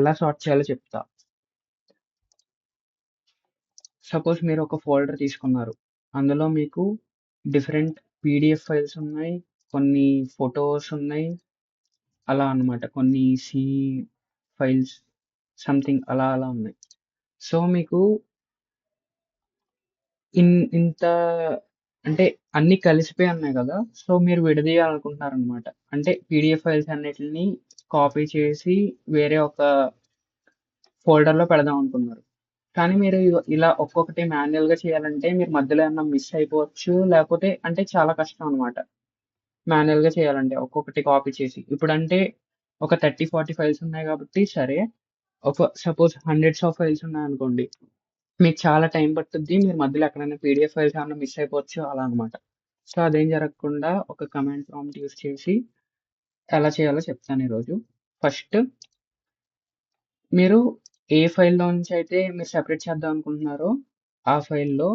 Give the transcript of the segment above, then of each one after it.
ఎలా సార్ట్ చేయాలో చెప్తా. సపోజ్ మీరు ఒక ఫోల్డర్ తీసుకున్నారు. అందులో మీకు డిఫరెంట్ పీడిఎఫ్ ఫైల్స్ ఉన్నాయి. కొన్ని ఫోటోస్ ఉన్నాయి. అలా అన్నమాట. కొన్ని ఫైల్స్ సంథింగ్ అలా అలా ఉన్నాయి. సో మీకు ఇంత అంటే అన్ని కలిసిపోయి ఉన్నాయి కదా! సో మీరు విడదీయాలనుకుంటున్నారనమాట. అంటే పీడిఎఫ్ ఫైల్స్ అన్నిటిని కాపీ చేసి వేరే ఒక ఫోల్డర్‌లో పెడదాం అనుకున్నారు. కానీ మీరు ఇలా ఒక్కొక్కటి మాన్యుయల్‌గా చేయాలంటే మీరు మధ్యలో ఏమన్నా మిస్ అయిపోవచ్చు. లేకపోతే అంటే చాలా కష్టం అనమాట. మాన్యుయల్‌గా చేయాలంటే ఒక్కొక్కటి కాపీ చేసి. ఇప్పుడంటే ఒక 30, 40 ఫైల్స్ ఉన్నాయి కాబట్టి సరే. సపోజ్ హండ్రెడ్స్ ఆఫ్ ఫైల్స్ ఉన్నాయనుకోండి. మీకు చాలా టైం పట్టుద్ది. మీరు మధ్యలో ఎక్కడైనా పీడీఎఫ్ ఫైల్స్ ఏమన్నా మిస్ అయిపోవచ్చు అలా అనమాట. సో అదేం జరగకుండా ఒక కమాండ్ ప్రాంప్ట్ యూజ్ చేసి ఎలా చేయాలో చెప్తాను ఈరోజు. ఫస్ట్ మీరు ఏ ఫైల్‌లో నుంచి అయితే మీరు సెపరేట్ చేద్దాం అనుకుంటున్నారో ఆ ఫైల్‌లో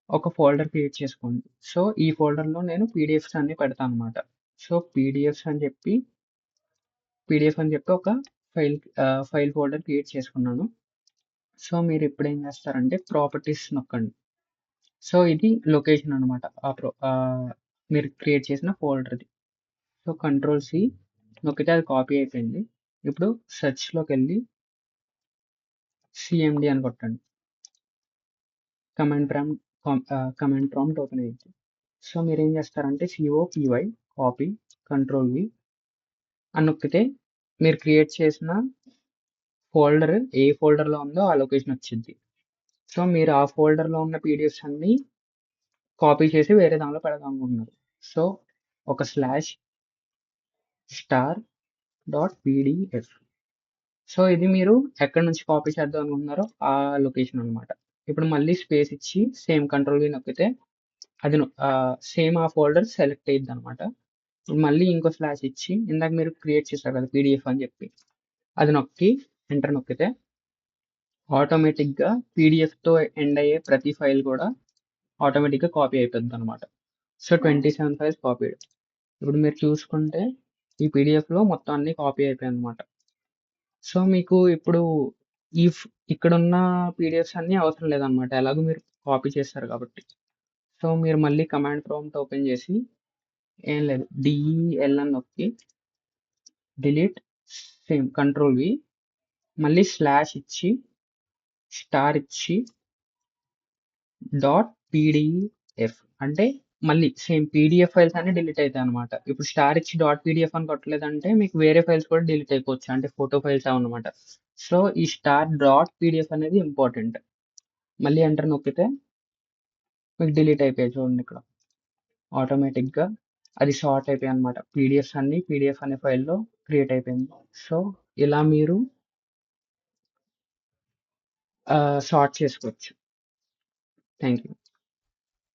ఒక ఫోల్డర్ క్రియేట్ చేసుకోండి. సో ఈ ఫోల్డర్‌లో నేను పీడీఎఫ్స్ అన్నీ పెడతానన్నమాట. సో పీడీఎఫ్ అని చెప్పి ఒక ఫైల్ ఫోల్డర్ క్రియేట్ చేసుకున్నాను. సో మీరు ఇప్పుడు ఏం చేస్తారంటే ప్రాపర్టీస్ నొక్కండి. సో ఇది లొకేషన్ అనమాట. మీరు క్రియేట్ చేసిన ఫోల్డర్‌ది. సో కంట్రోల్ సి నొక్కితే అది కాపీ అయిపోయింది. ఇప్పుడు సెర్చ్‌లోకెళ్ళి సీఎండీ అని కొట్టండి. కమాండ్ ప్రాంప్ట్ ఓపెన్ అయ్యిద్ది. సో మీరేం చేస్తారంటే సిఓపివై కాపీ కంట్రోల్ వి అని నొక్కితే మీరు క్రియేట్ చేసిన ఫోల్డర్ ఏ ఫోల్డర్‌లో ఉందో ఆ లొకేషన్ వచ్చిద్ది. సో మీరు ఆ ఫోల్డర్‌లో ఉన్న పీడిఎఫ్స్ అన్నీ కాపీ చేసి వేరే దానిలో పెడదాం అనుకుంటున్నారు. సో ఒక slash star dot PDF. So ఇది మీరు ఎక్కడి నుంచి కాపీ చేద్దాం అనుకుంటున్నారో ఆ లొకేషన్ అనమాట. ఇప్పుడు మళ్ళీ స్పేస్ ఇచ్చి సేమ్ కంట్రోల్ వి నొక్కితే అది సేమ్ ఆ ఫోల్డర్ సెలెక్ట్ అయ్యిద్ది అనమాట. మళ్ళీ ఇంకో స్లాష్ ఇచ్చి ఇందాక మీరు క్రియేట్ చేశారు కదా పీడిఎఫ్ అని చెప్పి అది నొక్కి ఎంటర్ నొక్కితే ఆటోమేటిక్గా పీడిఎఫ్తో ఎండ్ అయ్యే ప్రతి ఫైల్ కూడా ఆటోమేటిక్గా కాపీ అయిపోద్ది అనమాట. So 27 files copied. ఇప్పుడు మీరు చూసుకుంటే ఈ పీడిఎఫ్లో మొత్తం అన్ని కాపీ అయిపోయాయి అనమాట. సో మీకు ఇప్పుడు ఈ ఇక్కడున్న పీడిఎఫ్స్ అన్నీ అవసరం లేదనమాట. ఎలాగో మీరు కాపీ చేస్తారు కాబట్టి. సో మీరు మళ్ళీ కమాండ్ ప్రాంప్ట్ ఓపెన్ చేసి ఏం లేదు డిఈఎల్ అని నొక్కి డిలీట్ సేమ్ కంట్రోల్ వి మళ్ళీ స్లాష్ ఇచ్చి స్టార్ ఇచ్చి డాట్ పీడిఎఫ్ అంటే మళ్ళీ సేమ్ పీడిఎఫ్ ఫైల్స్ అన్ని డిలీట్ అవుతాయి అనమాట. ఇప్పుడు స్టార్ ఇచ్చి డాట్ పీడిఎఫ్ అని కొట్టలేదంటే మీకు వేరే ఫైల్స్ కూడా డిలీట్ అయిపోవచ్చు. అంటే ఫోటో ఫైల్స్ అనమాట. సో ఈ స్టార్ డాట్ పీడిఎఫ్ అనేది ఇంపార్టెంట్. మళ్ళీ ఎంటర్ నొక్కితే మీకు డిలీట్ అయిపోయాయి చూడండి ఇక్కడ. ఆటోమేటిక్గా అది సార్ట్ అయిపోయాయి అనమాట. పీడిఎఫ్స్ అన్ని పీడిఎఫ్ అనే ఫైల్లో క్రియేట్ అయిపోయింది. సో ఇలా మీరు సార్ట్ చేసుకోవచ్చు. Thank you.